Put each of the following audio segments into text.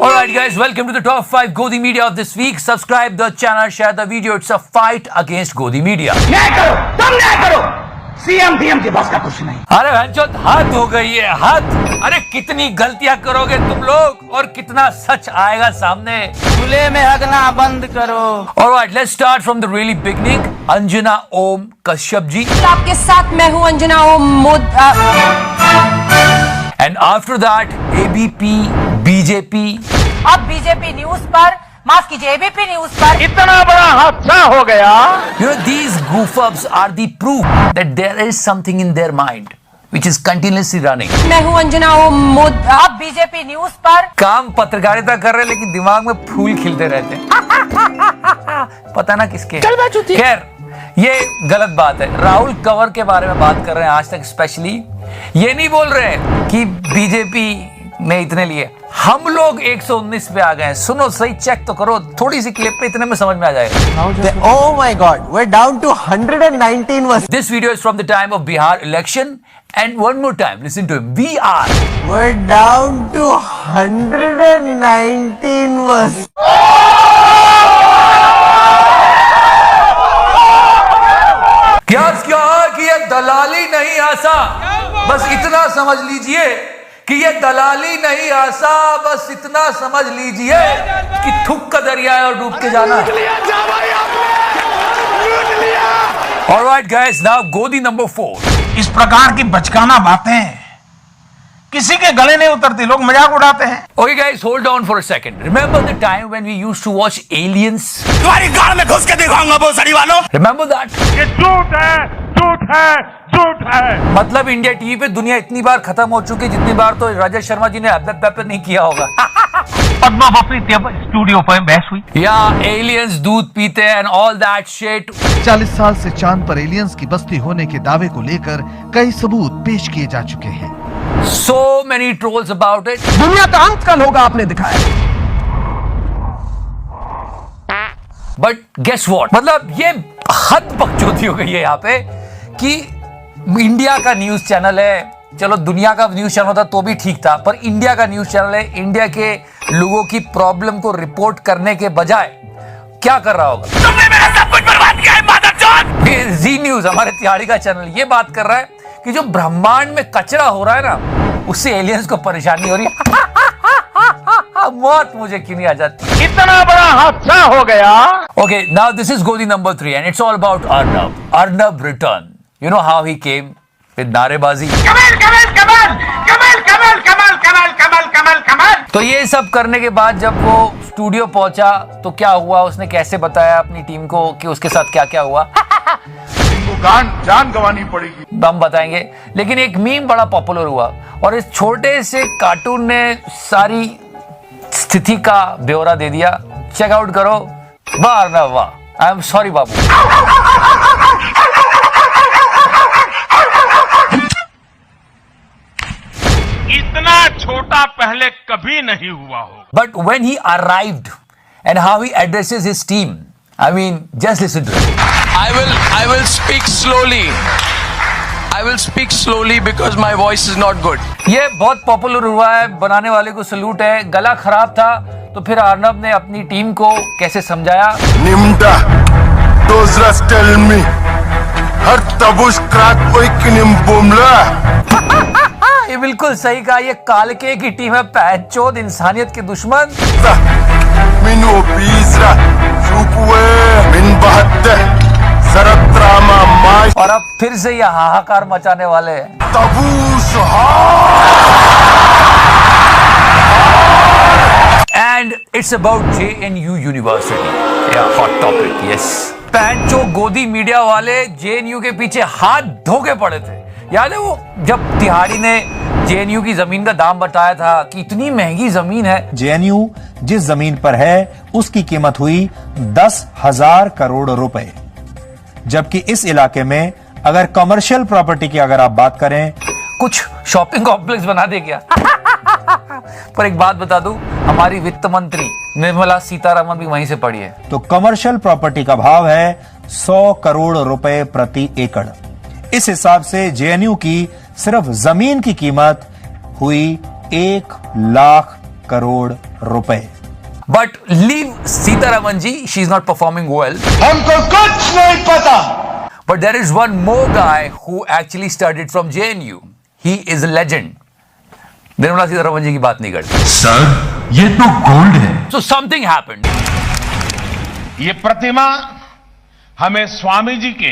Alright guys, welcome to the top 5 Godi Media of this week. Subscribe the channel, share the video. It's a fight against Godi Media. न्याय करो, तुम न्याय करो। CM DM के बस का कुछ नहीं। अरे भैंचोद हद हो गई है, हद। अरे कितनी गलतियां करोगे तुम लोग और कितना सच आएगा सामने। खुले में हगना बंद करो। Alright, let's start from the really beginning. Anjana Om Kashyap ji. आपके साथ मैं हूं Anjana Om And after that, ABP, BJP. अब बीजेपी न्यूज पर, माफ कीजिए एबीपी न्यूज पर इतना बड़ा हादसा हो गया। You know, these goof-ups are the proof that there is something in their mind which is continuously running. मैं हूं अंजना ओम अब बीजेपी न्यूज पर काम पत्रकारिता कर रहे लेकिन दिमाग में फूल खिलते रहते हैं। पता ना किसके। खैर, ये गलत बात है। राहुल कंवर के बारे में बात कर रहे हैं आज तक स्पेशली। ये नहीं बोल रहे हैं कि बीजेपी ने इतने लिए, हम लोग 119 पे आ गए हैं। सुनो सही, चेक तो करो, थोड़ी सी क्लिप पे इतने में समझ में आ जाएगा। Oh my God, we're down to 119 was. This video is from the time of Bihar election, and one more time, listen to him. We're down to 119 was. क्या कि ये दलाली नहीं आसा, बस इतना समझ लीजिए कि ये दलाली नहीं आसा, बस इतना समझ लीजिए कि थुक का दरिया है और डूब के जाना है। Alright guys, now Godi number 4. इस प्रकार की बचकाना बातें किसी के गले नहीं उतरती, लोग मजाक उड़ाते हैं। Okay guys, hold on for a second. Remember the time when we used to watch Aliens? तुम्हारी गाड़ में घुस के दिखाऊंगा भोसड़ी वालों। Remember that? ये झूठ है, झूठ है, झूठ है। मतलब इंडिया टीवी पे दुनिया इतनी बार खत्म हो चुकी, जितनी बार तो राजेश शर्मा जी ने अब नहीं किया होगा। पद्मा बपरी स्टूडियो पर बहस हुई। या एलियंस दूध पीते हैं and all that shit. 40 साल से चांद पर एलियंस की बस्ती होने के दावे को लेकर कई सबूत पेश किए जा चुके हैं। So many trolls about it. दुनिया का अंत कल होगा आपने दिखाया। But guess what? मतलब ये हद बकचोदी हो गई है यहाँ पे कि इंडिया का न्यूज चैनल है। चलो दुनिया का न्यूज चैनल होता तो भी ठीक था, पर इंडिया का न्यूज चैनल है। इंडिया के लोगों की प्रॉब्लम को रिपोर्ट करने के बजाय क्या कर रहा होगा? तुमने मेरा सब कुछ बर्बाद किया है मादरचोद। जी न्यूज, हमारे तिहाड़ी का चैनल, ये बात कर रहा है कि जो ब्रह्मांड में कचरा हो रहा है ना, उससे एलियंस को परेशानी हो रही है। मौत मुझे क्यों नहीं आ जाती। इतना बड़ा हादसा हो गया। Okay, now this is Godi number 3 and it's all about Arnab. Arnab return. You know how he came with नारेबाजी। कमाल कमाल कमाल कमाल कमाल कमाल कमाल कमाल कमाल कमाल। तो ये सब करने के बाद जब वो स्टूडियो पहुंचा तो क्या हुआ, उसने कैसे बताया अपनी टीम को कि उसके साथ क्या क्या हुआ। जान गंवानी पड़ेगी। हम बताएंगे, लेकिन एक मीम बड़ा पॉपुलर हुआ और इस छोटे से कार्टून ने सारी स्थिति का ब्यौरा दे दिया। चेकआउट करो। वाह अर्नब वाह। आई एम सॉरी बाबू। इतना छोटा पहले कभी नहीं हुआ हो। But when he arrived and how he addresses his team, I mean, just listen to it. I will speak slowly. I will speak slowly because my voice is not good. ये बहुत popular हुआ है, बनाने वाले को salute है। गला खराब था तो फिर अर्नब ने अपनी टीम को कैसे समझाया। Nimda, those tell me, हर तबुश क्राक कोई किनिम बुमला। ये बिल्कुल सही कहा, ये कालके की टीम है, पैंचोद इंसानियत के दुश्मन। मिनो बीजरा, सुकुए, मिन बहत्ते, सरत्रामा माश। और अब फिर से ये हाहाकार मचाने वाले हैं। तबुश And it's about JNU University. Yeah, hot topic, yes. पैंचो गोदी मीडिया वाले JNU के पीछे हाथ धो के पड़े थे। याद है वो जब तिहाड़ी ने JNU की जमीन का दाम बताया था कि इतनी महंगी जमीन है। JNU जिस जमीन पर है उसकी कीमत हुई 10,000 करोड़ रुपए, जबकि इस इलाके में अगर कमर्शियल प्रॉपर्टी की अगर आप बात करें, कुछ शॉपिंग कॉम्प्लेक्स बना दे क्या? पर एक बात बता दूं, हमारी वित्त मंत्री निर्मला सीतारमण भी वहीं से पढ़ी है। तो कमर्शियल प्रॉपर्टी का भाव है 100 करोड़ रुपए प्रति एकड़। इस हिसाब से JNU की सिर्फ जमीन की कीमत हुई 1 लाख करोड़ रुपए। But leave Sitaraman ji, she's not performing well. हमको कुछ नहीं पता। But there is one more guy who actually studied from JNU. He is a legend. Nirmala Sitharaman ji की बात नहीं करते। सर, ये तो गोल्ड है। So something happened. ये प्रतिमा हमें स्वामी जी के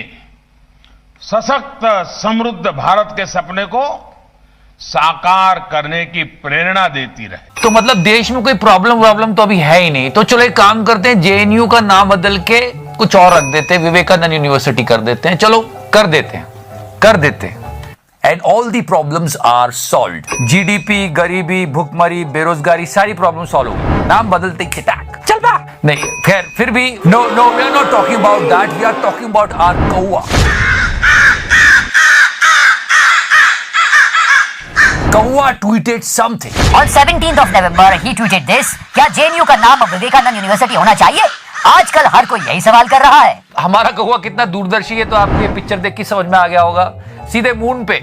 सशक्त समृद्ध भारत के सपने को साकार करने की प्रेरणा देती रहे। तो मतलब देश में कोई प्रॉब्लम तो अभी है ही नहीं, तो चलो एक काम करते हैं, जेएनयू का नाम बदल के कुछ और रख देते हैं, विवेकानंद यूनिवर्सिटी कर देते हैं। चलो कर देते हैं and all the problems are solved. GDP, गरीबी, भुखमरी, बेरोजगारी, सारी प्रॉब्लम सॉल्व हो गई। नाम बदलते खिटाक चल बा नहीं, खैर फिर भी no we are not talking about that, we are talking about our कौवा। Kaua tweeted something. On 17th of November, he tweeted this. क्या जेएनयू का नाम अब विवेकानंद यूनिवर्सिटी होना चाहिए? आजकल हर कोई यही सवाल कर रहा है। हमारा कौवा कितना दूरदर्शी है तो आपको ये पिक्चर देख के समझ में आ गया होगा, सीधे मून पे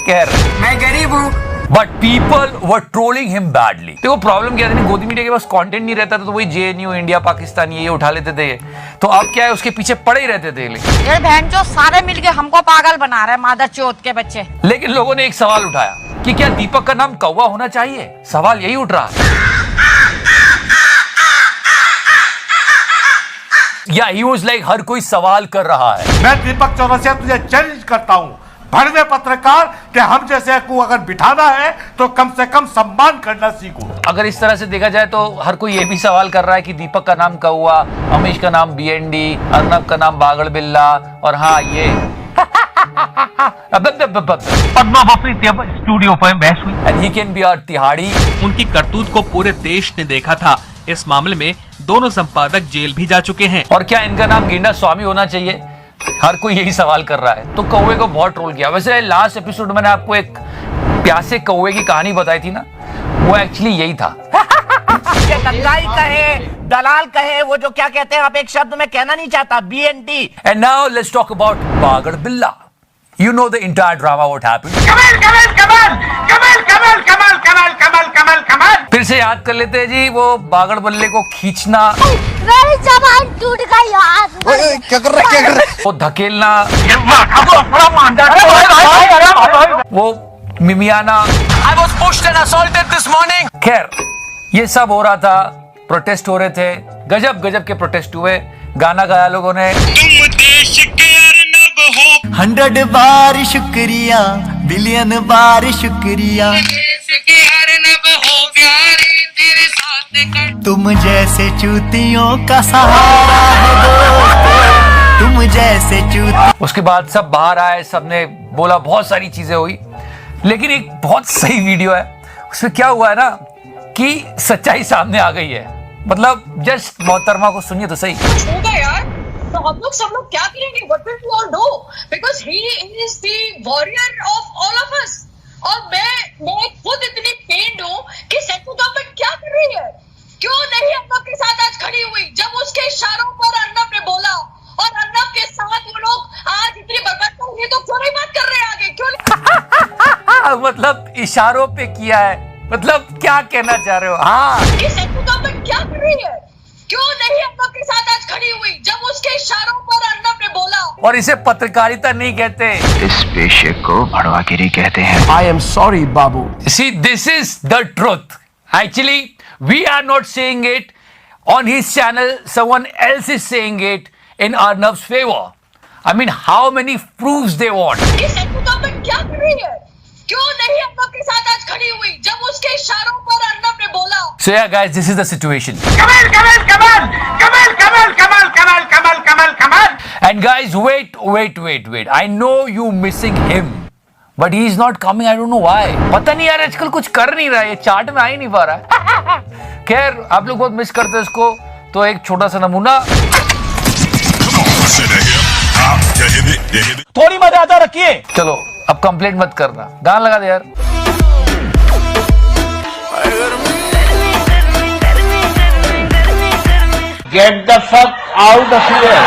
कह रहे मैं गरीब हूँ। But people were trolling him badly. देखो प्रॉब्लम क्या थी, गोदी मीडिया के पास कंटेंट नहीं रहता था, तो वही जेएनयू, इंडिया, पाकिस्तान ये उठा लेते थे, तो अब क्या है उसके पीछे पड़े ही रहते थे। ये बहन जो सारे मिलके हमको पागल बना रहे हैं, मादर चौथ के बच्चे। लेकिन लोगों ने एक सवाल उठाया कि क्या दीपक का नाम कौवा होना चाहिए? सवाल यही उठ रहा है। या ही वाज लाइक हर कोई सवाल कर रहा है। मैं दीपक चौरसिया तुझे चैलेंज करता हूँ, भड़वे पत्रकार के हम जैसे को अगर बिठाना है तो कम से कम सम्मान करना सीखो। अगर इस तरह से देखा जाए तो हर कोई ये भी सवाल कर रहा है कि दीपक का नाम कौवा, अमीश का नाम बीएनडी, अर्नब का नाम बागड़ बिल्ला, और हाँ ये पद्मा स्टूडियो पर बहस हुई। And he can be our तिहाड़ी। उनकी करतूत को पूरे देश ने देखा था। इस मामले में दोनों संपादक जेल भी जा चुके हैं। और क्या इनका नाम गेंडा स्वामी होना चाहिए? हर कोई यही सवाल कर रहा है। तो कौवे को बहुत ट्रोल किया। वैसे लास्ट एपिसोड मैंने आपको एक प्यासे कौवे की कहानी बताई थी ना, वो एक्चुअली यही था। दंगाई कहे, दलाल कहे, वो जो क्या कहते हैं आप एक शब्द में कहना नहीं चाहता, BNT। And now let's talk about बागड़ बिल्ला। You know the entire drama what happened. कमाल। फिर से याद कर लेते हैं जी, वो बागड़ बल्ले को खींचना, मेरी जबान टूट गई यार। क्या कर रहा है? वो धकेलना, वो मिमियाना। I was pushed and assaulted this morning. खैर ये सब हो रहा था, प्रोटेस्ट हो रहे थे, गजब के प्रोटेस्ट हुए, गाना गाया लोगों ने। 100 बार शुक्रिया, बिलियन बार शुक्रिया, तुम जैसे चूतियों का सहारा है दोस्तों, तुम जैसे चूती। उसके बाद सब बाहर आए, सबने बोला, बहुत सारी चीजें हुई, लेकिन एक बहुत सही वीडियो है, उसमें क्या हुआ है ना कि सच्चाई सामने आ गई है। मतलब जस्ट मोहतरमा को सुनिए तो सही। होगा यार, तो हम लोग सब लोग क्या करेंगे? What will we all do? Because he is the warrior of all of us. और मैं खुद इतनी पेंड हूँ कि सेंट्रल गवर्नमेंट क्या कर रही है, क्यों नहीं अर्नब के साथ आज खड़ी हुई? जब उसके इशारों पर अर्नब ने बोला और अर्नब के साथ वो लोग आज इतनी बर्बाद कर रही है, तो क्यों नहीं बात कर रहे आगे? क्यों नहीं? मतलब इशारों पे किया है, मतलब क्या कहना चाह रहे हो? हाँ, ये सेंट्रल गवर्नमेंट क्या कर रही है, क्यों नहीं अर्नब के साथ आज खड़ी हुई? जब उसके इशारों पर अर्नब ने बोला। और इसे पत्रकारिता नहीं कहते, इस पेशे को भड़वागिरी कहते हैं। I am sorry, Babu. see this is the truth. Actually we are not saying it on his channel, someone else is saying it in Arnab's favor. I mean how many proofs they want? ये central government क्या कर रही है, क्यों नहीं अर्नब के साथ आज खड़ी हुई? जब उसके इशारों पर अर्नब ने बोला। So yeah guys, this is the situation. कमाल। And guys, wait. I know you missing him, but he is not coming. I don't know why. पता नहीं यार, आजकल कुछ कर नहीं रहा है, ये चार्ट में आ ही नहीं पा रहा है। खैर आप लोग बहुत मिस करते हैं इसको, तो एक छोटा सा नमूना। थोड़ी मर्यादा रखिए। चलो अब कंप्लेंट मत करना, गाना लगा दे यार। Get the fuck out of here.